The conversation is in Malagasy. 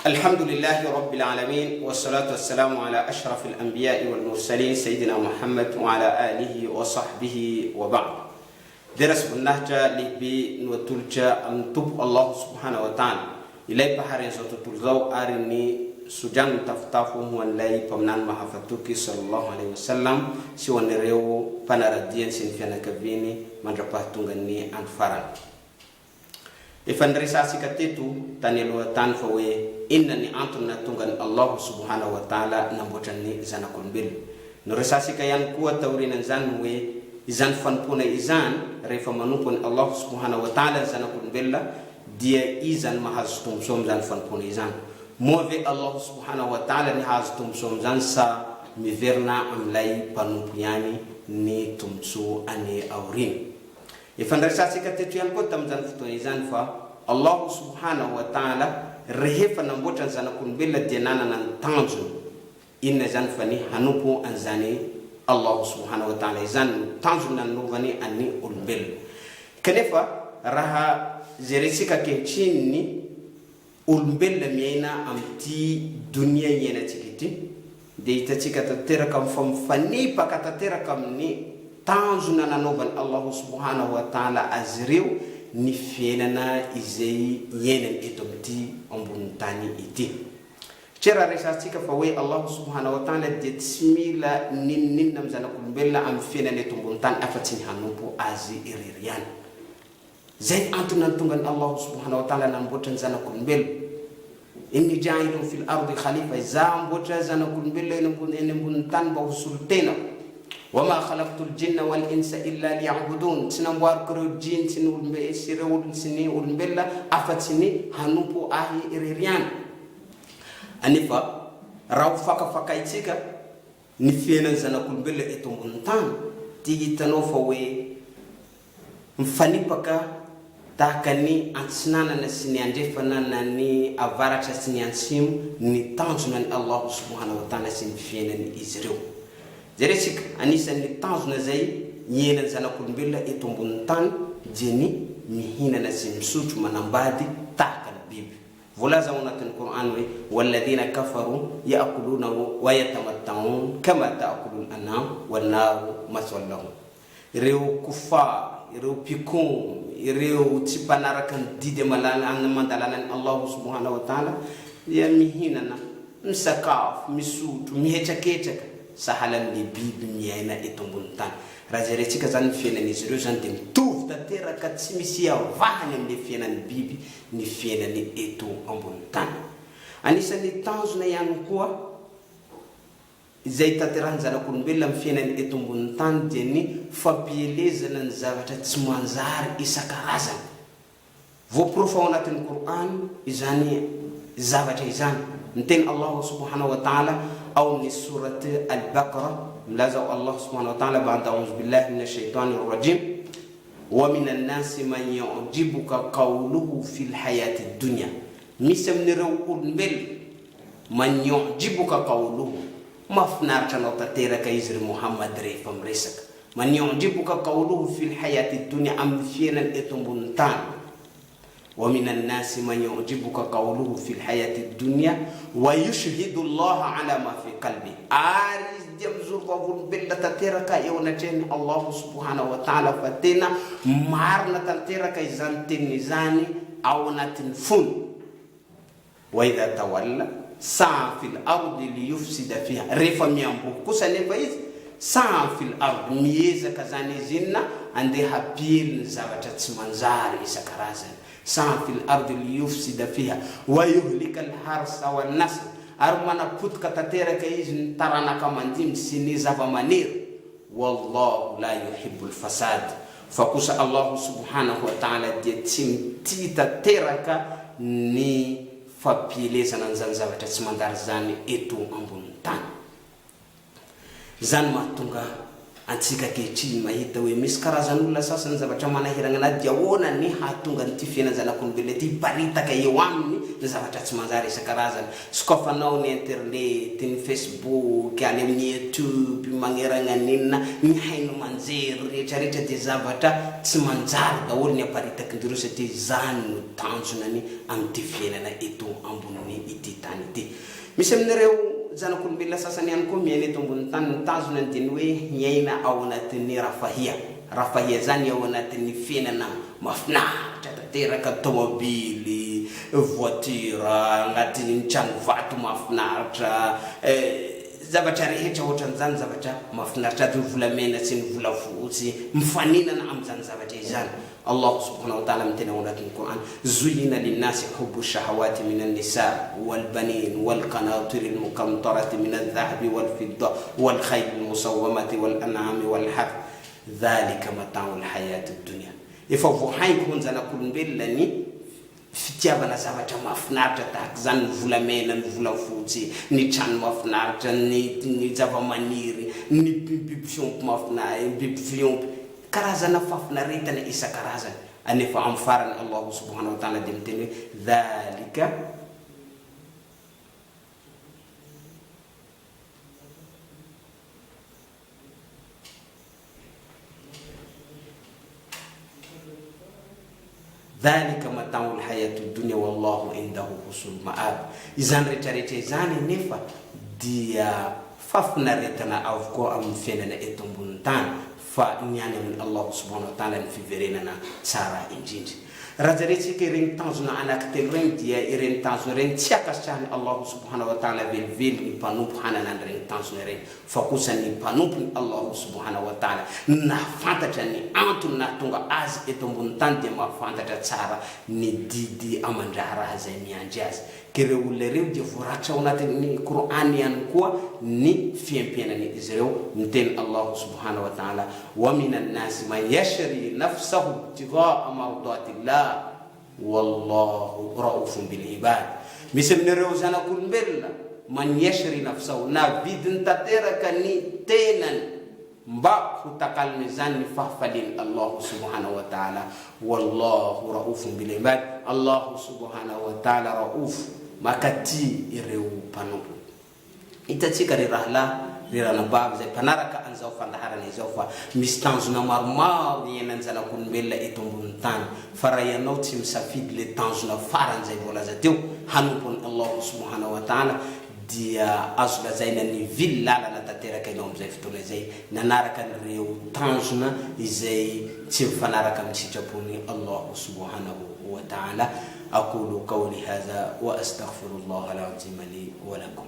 الحمد لله رب العالمين والصلاة والسلام على أشرف الأنبياء والمرسلين سيدنا محمد وعلى آله وصحبه وبعد. درس النهجة لبي نوتلجة أن تب الله سبحانه وتعالى إلي بحرين ستتلزو أرني سجان تفتافهم واللي بمنان محفتوكي صلى الله عليه وسلم سوى نريو بناردين سنفينا كبيني من ربطنغني أنفران ifandrisa sikatitu tanilo tanfawe innani antuna tungan Allah subhanahu wa ta'ala nambotani zana kunbil no resasi kayan kuwa tawrinan zanwe izan fanpuna izan refa manupun Allah subhanahu wa ta'ala zana kunbilla dia izan mahastum som zan fanpuna izan move Allah subhanahu wa ta'ala ni hastum som zan sa miverna amlai panupuyani ni tumsu ani aurin ifandrisa sikatitu yan ko tamzan futun izan fa Allah subhanahu wa ta'ala rehefa nambotan zana kunbilla denana nan tanzu inna zan fani hanupo anzani Allah subhanahu wa ta'ala zan tanzu nan nuvani anni ulbil kenefa raha zeresika kenchini ulbil miena amti dunia yena tikiti de itatika tatera kam fam fani pakata tera kam ni tanzu nan novan Allah subhanahu wa ta'ala azriu ni fienana izei yenen etomti ombuntani iti chera resastika fawe Allah subhanahu wa ta'ala detsmila nin namzana kumbella am fienana etumbuntan afatin hanupo azi iririan zai antuna tungan Allah subhanahu wa ta'ala nambotan zana kumbel inni ja'ilun fil ardi khalifa zambotan zana kumbella enumbuntan ba usultena وما خلقت الجن والإنس إلا ليعبدون سنوار كرو جين سنول سيرول سني ولبلا أفتني هنوبو أهي إريان أنيفا راو فكايتيكا نفينا زنا كل بلا إتومنتان تيجي تنوفوي مفني بكا تاكني أنسنا نسني أنجفنا نني أفارك سني أنسيم نتانجنا الله سبحانه وتعالى سنفينا إزريو Jeresik anisa ni tanzu na zai yena zana kumbilla itumbuntan jeni mihina na simsutu manambadi takal bibi vola zauna tan Qur'an we walladhina kafaru ya'kuluna wa yatamatta'un kama ta'kulul an'am wan nar maswallahum rew kufa rew pikon rew tipanara kan dide malana an mandalana Allah subhanahu wa ta'ala ya mihina na msakaf misutu mihechakechaka sahalan ni bibi miena itumbuntan rajeretika zan fiena ni zero zan dem tuf da terra katsimisia vahane ni fiena ni bibi ni fiena ni etu ambuntan anisa ni tanzu na yan kuwa zaita terra zana kunbella fiena ni etumbuntan deni fabieleza nan zavata tsmanzar isakarazan vo profona tin Qur'an izani zavata izan nten Allah subhanahu wa ta'ala أو من سورة البقرة ملازم الله سبحانه وتعالى بعد أعوذ بالله من الشيطان الرجيم ومن الناس من يعجبك قوله في الحياة الدنيا مسم نرو بل من يعجبك قوله ما فنار كانوا تتيرك يزر محمد ريفم ريسك من يعجبك قوله في الحياة الدنيا أم فينا الإتمبنتان ومن الناس من يعجبك قوله في الحياة الدنيا ويشهد الله على ما في قلبه عارز جمزور وفون بلا تترك يونجين الله سبحانه وتعالى فتنا مارنا تترك زانتين نزاني أو نتنفون وإذا تولى سعى في الأرض ليفسد فيها رفا ميامبو كسا نفايز سعى في الأرض ميزة كزاني زينا عندي حبيل زابتت منزار إسا كرازن سعى في الأرض ليفسد فيها ويهلك الحرث والنسل أرمانا بوت كتاتيرا كيجن ترانا كمانجيم سينيزا فمانير والله لا يحب الفساد فقص الله سبحانه وتعالى ديتيم تيتا تيراكا ني فابيليزا ننزانزا وتسماندار زاني إتو أمبونتان زان ماتونغا antsika kechi mahita we misy karazan'olona sasany zavatra manahiragna dia wona ni hatonga ty fiaina zanak'olombelona ty paritaka eo aminy ny zavatra tsy manjary isan-karazany sokafanao ny internet ny Facebook any amin'ny YouTube magneragna ninna ny haino manjery rehetrarehetra dia zavatra tsy manjary daholo ny aparitaky ndreo satria zany no tanjona ny amin'ny ty fiainana eto amboniny ity misy aminareo zanak'olombelona sasany ihany koa miaina eto ambony tany mitazona ny teny hoe miaina ao anatin'ny rafahia zany ao anatin'ny fiainana mafinaritra tanteraka, tomobily, voiture, agnatin'ny trano vato mafinaritra, zavatra rehetra ohatran'izany, zavatra mafinaritra, ny volamena sy ny volafotsy mifaninana amin'izany zavatra izany. Allah subhanahu wa ta'ala mtena وناتن القرآن زين للناس حب الشهوات من النساء والبنين والقناطر المقنطرة من الذهب والفضة والخيل المسومة والأنعام والحرث ذلك متاع الحياة الدنيا. إفوفو حيكون زنا كل بلني fitiavana zavatra mafinaritra tahaka zany ny volamena, ny volafotsy, ny trano mafinaritra, ny zava-maniry, ny biby fiompy mafinaritra, biby fiompy, karazana fafinaretana isan-karazany. Anefa amin'ny farany Allah subhanahu wa ta'ala dia miteny hoe dhalika ذلك متاع الحياة الدنيا والله عنده حسن المآب. Izany rehetrarehetra izany nefa dia fafinaretana avokoa amin'ny fiainana eto ambony tany fa niany amin'ny Allah subhanahu wa ta'ala ny fiverenana tsara indrindra. Raha zaretsika ireny tanjona anankitelo regny dia ireny tanjona regny tsy akasitrahany Allah subhanahu wa ta'ala velively ny mpanompo hanana an'ireny tanjona regny, fa kosa ny mpanompo ny Allah subhanahu wa ta'ala nahafantatra ny antony nahatonga azy eto ambony tany dia mahafantatra tsara ny didy amandraha raha zay miandry azy. Ireo olona ireo dia voaratra ao anatin'ny Qur'an ihany koa ny fiampianany izy ireo. Miteny Allah subhanahu wa ta'ala wa minan nasi man yashri nafsahu ibtigha'a mardatillah wallahu raufun bil ibad. Misy amin'ireo zanak'olombelona man yashri nafsahu, na vidiny tanteraka ny tenany mba ho takalmizany ny fahafalian'i Allah subhanahu wa ta'ala. Wallahu raufun bil ibad. Allah subhanahu wa ta'ala rauf, makati ireo mpanompo. Hitatsika ry rahalahy, ry ranabavy zay mpanaraka an'izao fandaharana izao fa misy tanjona maromaro iainan'ny zanak'olombelona eto ambony tany, fa raha ianao tsy misafidy le tanjona farany zay voalaza teo hanompon'i Allah subhanahu wa ta'ala dia azo lazaina ny vily lalana tanteraka ianao amin'izay fotoana izay nanaraka an'ireo tanjona izay tsy mifanaraka amin'ny sitrapony Allah subhanahu wa ta'ala. أقول قولي هذا وأستغفر الله العظيم لي ولكم.